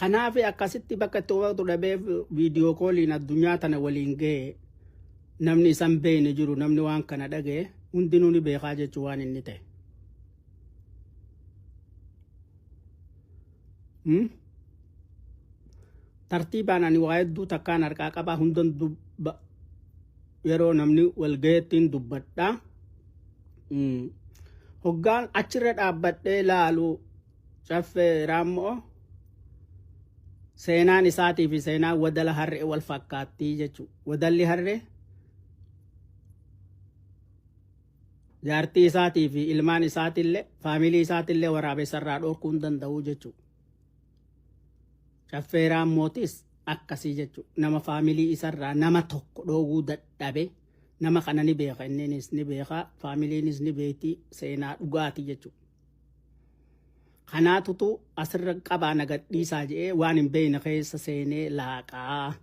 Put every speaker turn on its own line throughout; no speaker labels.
Kanaaf akkasitti bakka itti hubatu dhabee viidiyoo kooliin addunyaa tana waliin ga'e namni isan beekne jiru namni waan kana dhaga'e hundinuu ni beekaa jechuu waan inni ta'e. Tartiibaan ani waa hedduu takkaan harkaa qabaa hundan yeroo namni wal ga'eettiin dubbadhaa. Hoggaan achirra dhaabbadhee laalu Caffee Raammoo seenaan isaatii fi seenaan wadala harree wal fakkaattii jechuudha. Wadalli harree jaartii isaatii fi ilmaan isaatillee faamilii isaatillee waraabessarraa dhorkuu hin danda'u jechuudha. Caffee Raammootis akkasii jechuudha. Nama faamilii isarraa nama tokko dhoowwuu dadhabe nama kana ni beeka inninis ni beeka faamiliinis ni beekti seenaa dhugaati jechuudha. Kanaatutu asirra qabaa nagadhiisaa jedhee waan hin beekne keessa seenee laaqaa.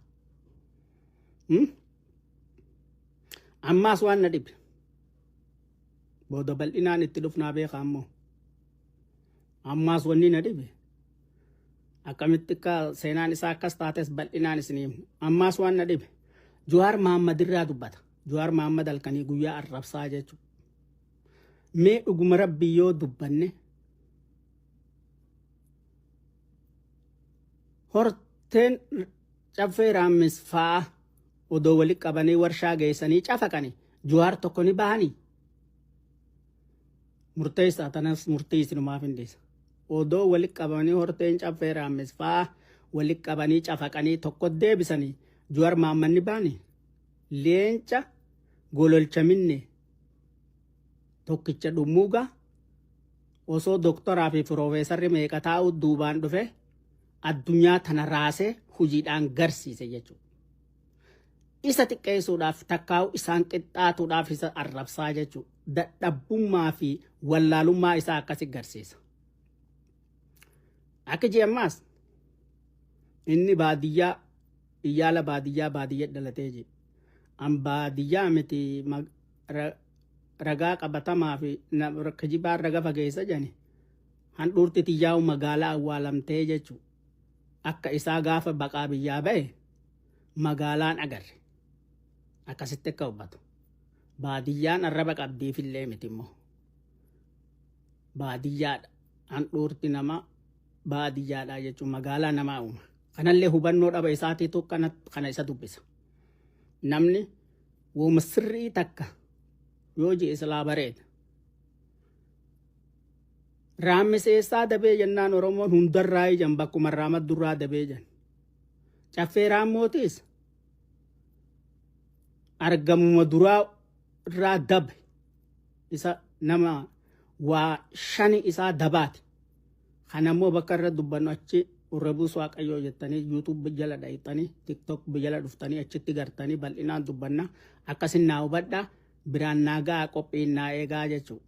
Ammaas waan na dhibe. Booda bal'inaan itti dhufnaa beekaa ammoo. Ammaas wanni na dhibe. Akkamitti akka seenaan isaa akkas taates bal'inaan isiniif. Ammaas waan na dhibe. Jawaar Mohaammed irraa dubbata. Jawaar Mohaammed halkanii guyyaa arrabsaa jechuudha. Mee dhuguma rabbii yoo dubbanne horteen Caffee Raammis fa'aa odoo walitti qabanii warshaa geessanii cafaqanii Jawaar tokko ni bahanii. Murteessaa tanas murtii isinumaaf hindeessa. Odoo walitti qabanii horteen Caffee Raammis fa'aa walitti qabanii cafaqanii tokko deebisanii Jawaar Mohaammed ni bahanii. Leenca gololchaminne tokkicha dhumuuga osoo doktoraa fi piroofeesarri meeqa taa'u duubaan dhufe addunyaa tana raasee hojiidhaan garsiise jechuudha. Isa xiqqeessuudhaaf takkaa'u isaan qixxaatuudhaaf isa arrabsaa jechuudha. Dadhabbummaa fi wallaalummaa isaa akkasi garsiisa. Akka jeemmaas inni baadiyyaa iyyaala baadiyyaa dhalatee jira. An baadiyyaa miti ragaa qabatamaa fi kijibaan raga fageessa jani handhuurti xiyyaa'u magaalaa awwaalamtee jechuudha. Akka isaa gaafa baqaa biyyaa ba'e magaalaan agarre. Akkasitti akka hubatu. Baadiyyaan arraba qabdiifillee miti immoo. Baadiyyaadha. Handhuurti nama baadiyyaadha jechuun magaalaa namaa uuma. Kanallee hubannoo dhaba isaatiitu kana isa dubbisa. Namni wooma sirrii takka yoo ji'e silaa bareeda. Raammis eessaa dabee jennaan Oromoon hundarraa ijaan bakkuma Raamat durraa dabee jan. Caffee Raammootis argamuma duraa irraa dabe isa nama waa shani isaa dabaati. Kanammoo bakka irra dubbannu achi urrebuus waaqayyoo jettanii YouTube jala dhayxanii TikTok jala dhuftanii achitti gartanii bal'inaan dubbanna akkasin naa hubadhaa biraan naagaa qophiin naa eegaa jechuudha.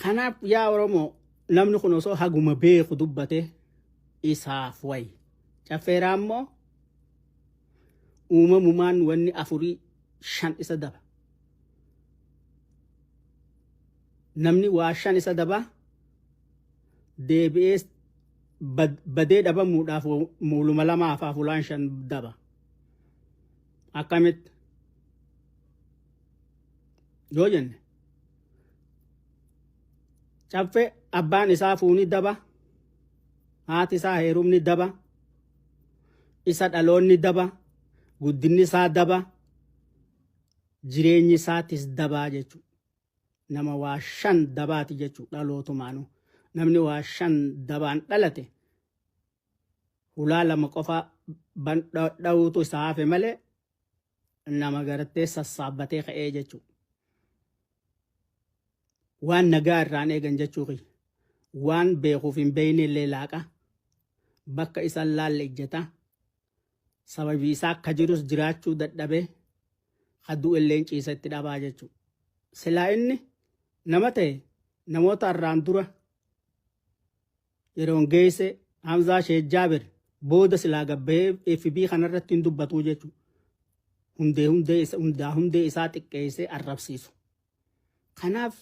Kanaaf yaa Oromoo namni kun osoo haguma beeku dubbate isaaf wayi. Caffee Raammoo uumamumaan wanni 4-5 isa daba. Namni waa 5 isa daba deebi'ee badee dhabamuudhaaf muuluma 2-5 daba. Akkamitti yoo jenne Caffee abbaan isaa fuuni daba, haati isaa heerumni daba, isa dhaloonni daba, guddinni isaa daba, jireenyi isaatis dabaa jechuudha. Nama waa 5 dabaati jechuudha dhalootumaanu. Namni waa 5 dabaan dhalate hulaa 2 qofa dhawutu isaa hafe malee nama garattee sassaabbatee ka'ee jechuudha. Waan nagaa irraan eegan jechuudha. Waan beekuuf hin beekne illee laaqa. Bakka isaan laalle ijjata. Sababii isaa akka jirus jiraachuu dadhabee hadduu illee ciisa itti dhabaa jechuudha. Silaa inni nama ta'e namoota irraan dura yeroon geesse Hamzaa Sheekh Jaabir booda silaa gabbahee FB kanarratti hin dubbatuu jechuudha. Hundee isaa xiqqeessee arrabsiisu. Kanaaf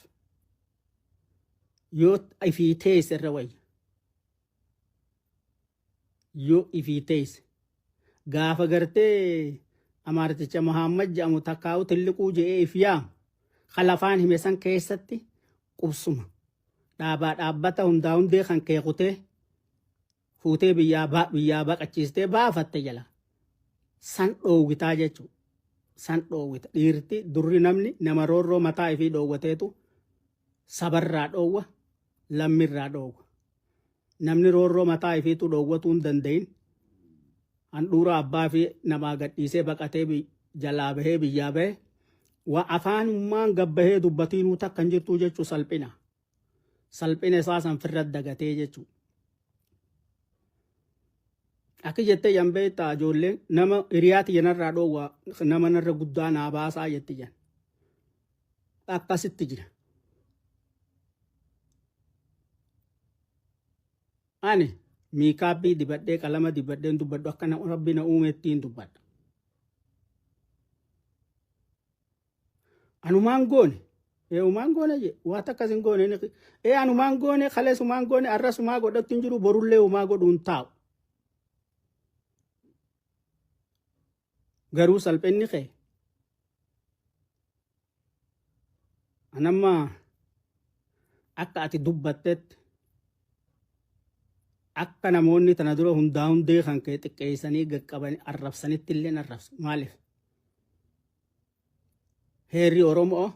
yoo ifii teesse irra wayya. Yoo ifii teesse gaafa gartee amaarticha Muhammad jedhamu takkaa'u tilliquu je'ee if yaamu kalafaan hime san keessatti qubsuma dhaabbata hundaa hundee kan keekutee fuutee biyyaa baqachiistee baafatte jala san dhoowwitaa jechuudha. San dhoowwita dhiirti durri namni nama roorroo mataa ifii dhoowwateetu sabarraa dhoowwa lammirraa dhoowwa. Namni roorroo mataa ifiitu dhoowwatuu hin danda'in handhuura abbaa fi namaa gadhiisee baqatee jalaa bahee biyyaa bahee waa afaanummaan gabbahee dubbatiinuu takka hin jirtuu jechuu salphina. Salphina isaa san firra dagatee jechuu. Akki jettee jambee taa ijoolleen nama hiriyaati yanarraa dhoowwaa nama narra guddaa naa baasaa jetti jan. Akkasitti jira. Ani miikaabbii dibadhee qalama dibadheen dubbadhu akka rabbi na uume ittiin dubbadha. Anumaan goone umaan goone je waan akkas hin goone anumaan goone kaleessumaan goone arrasumaa godhatti hin jiru borullee umaa godhuun taa'u. Garuu salphinni kee anamma akka ati dubbattetti akka namoonni tana dura hundaa hundee kan kee xiqqeessanii gaqqabanii arrabsanitti illee arrabsu. Maaliif? Heerri Oromoo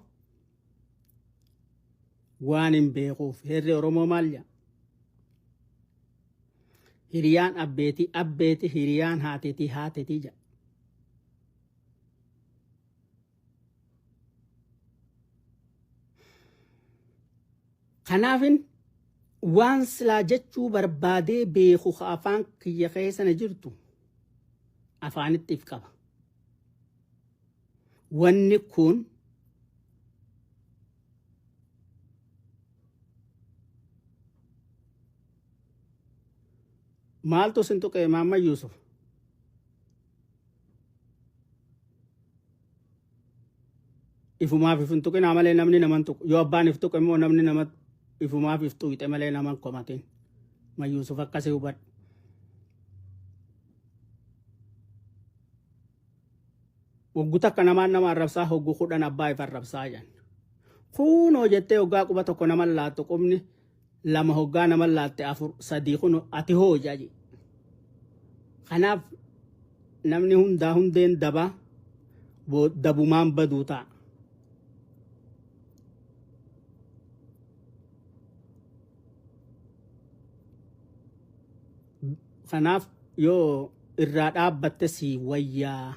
waan hin beekuuf. Heerri Oromoo maal jedha? Hiriyaan abbeeti hiriyaan haatetii jedha. Kanaafin waan silaa jechuu barbaadee beeku afaan kiyya keessana jirtu afaanitti if qaba. Wanni kun maaltu sin tuqee Maamma Yuusuf? Ifumaaf if hin tuqinaa malee namni naman tuqu. Yoo abbaan if tuqe immoo namni nama ifumaaf if tuqite malee naman komatin. Ma Yuusuf akkasii hubadhu. Waggu takka namaan nama arrabsaa hoggu kudhan abbaa if arrabsaa jedhan. Kunoo jettee hoggaa quba tokko naman laattu qubni lama hoggaa naman laatte afur sadii kun ati hoo jaji. Kanaaf namni hundaa hundeen dabumaan baduu ta'a. Kanaaf yoo irraa dhaabbatte si wayyaa.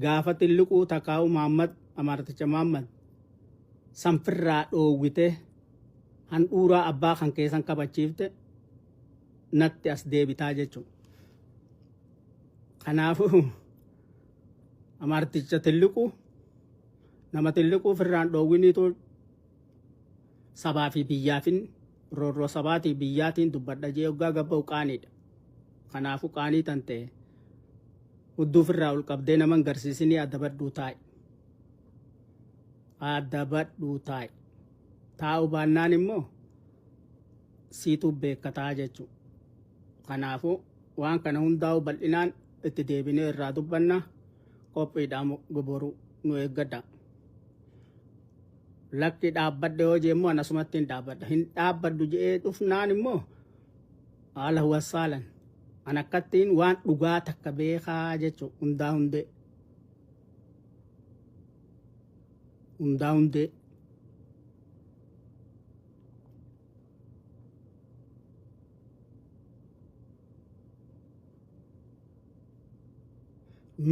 Gaafa tilliquu takaa'u amarticha Muhammad sanfirraa dhoowwite handhuuraa abbaa kan keessan kabachiifte natti as deebitaa jechuudha. Kanaafuu amarticha tilliquu nama tilliquu firraan dhoowwiniitu sabaa fi biyyaafin roorroo sabaatii biyyaatiin dubbadha jee hoggaa gabba'u qaaniidha. Kanaafuu qaanii tan ta'e hudduu firraa ol qabdee naman garsiisinii addabadhuu taa'i. Addabadhuu taa'i. Taa'u baannaan immoo siituu beekataa jechuudha. Kanaafuu waan kana hundaa'u bal'inaan itti deebinee irraa dubbanna qophiidhaan goboruu nu eeggadha. Lakki dhaabbadde yoo jeemmoo anasumatti hin dhaabbadha. Hin dhaabbaddu je'ee dhufnaan immoo haala huwassaalan. An akkattiin waan dhugaa takka beekaa jechuudha hundaa hundee. Hundaa hundee.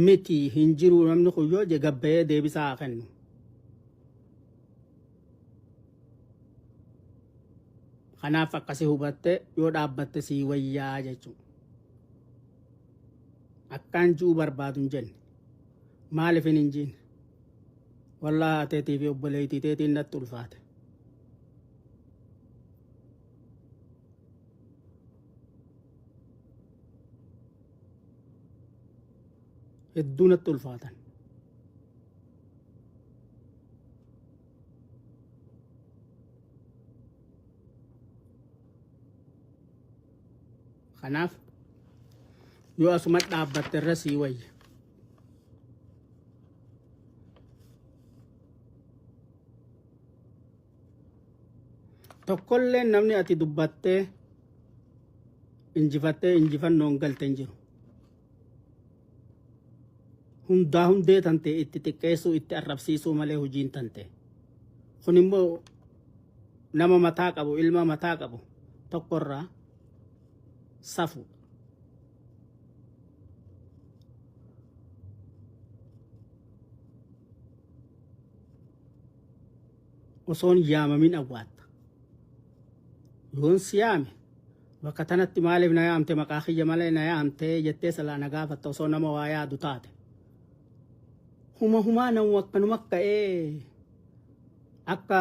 Miti hin jiru namni kun yoo je gabbayee deebisaa haa kennu. Kanaaf akkasii hubatte yoo dhaabbatte sii wayyaa jechuudha. Akkaan ji'uu barbaadu hin jenne. Maaliif hin jiin? Wallaa ateetii fi obboleettii teetiin natti ulfaate. Hedduu natti ulfaatan. Kanaaf yoo asumatti dhaabbatte irra sii wayya. Tokkollee namni ati dubbattee injifattee injifannoon galte hin jiru. Hundaa hundee tante itti xiqqeessuu itti arrabsiisuu malee hojiin tante. Kun immoo nama mataa qabu ilma mataa qabu tokkorraa safu. Osoon yaamamin awwaatta. Yoon si yaame bakka tanatti maaliif na yaamte maqaa kiyya malee na yaamte jettee salaa na gaafatta osoo nama waa yaadu taate. Humaa namu akkanuma ka'ee akka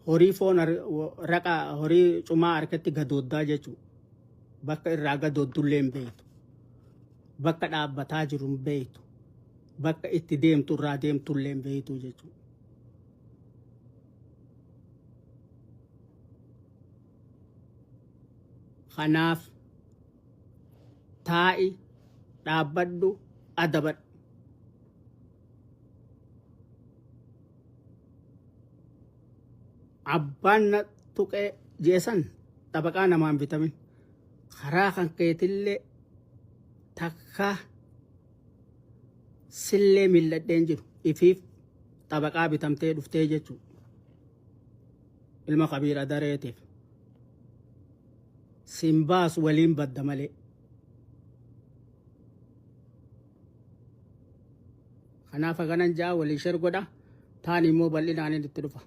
horii foon raqa horii cumaa harkatti gadooddaa jechuudha. Bakka irraa gadooddullee hin beektu. Bakka dhaabbataa jiru hin beektu. Bakka itti deemtu irraa deemtullee hin beektu jechuudha. Kanaaf taa'i dhaabbadhu adabadhu. Abbaan na tuqee jeesan xabaqaa namaan bitamin. Karaa kan keetillee takka sillee milladheen jiru ifiif xabaqaa bitamtee dhuftee jechuudha. Ilma kabiira dareetiif. Simbaas waliin badda malee. Kanaaf haganan jaa walii shergodha. Taan immoo bal'inaan itti dhufa.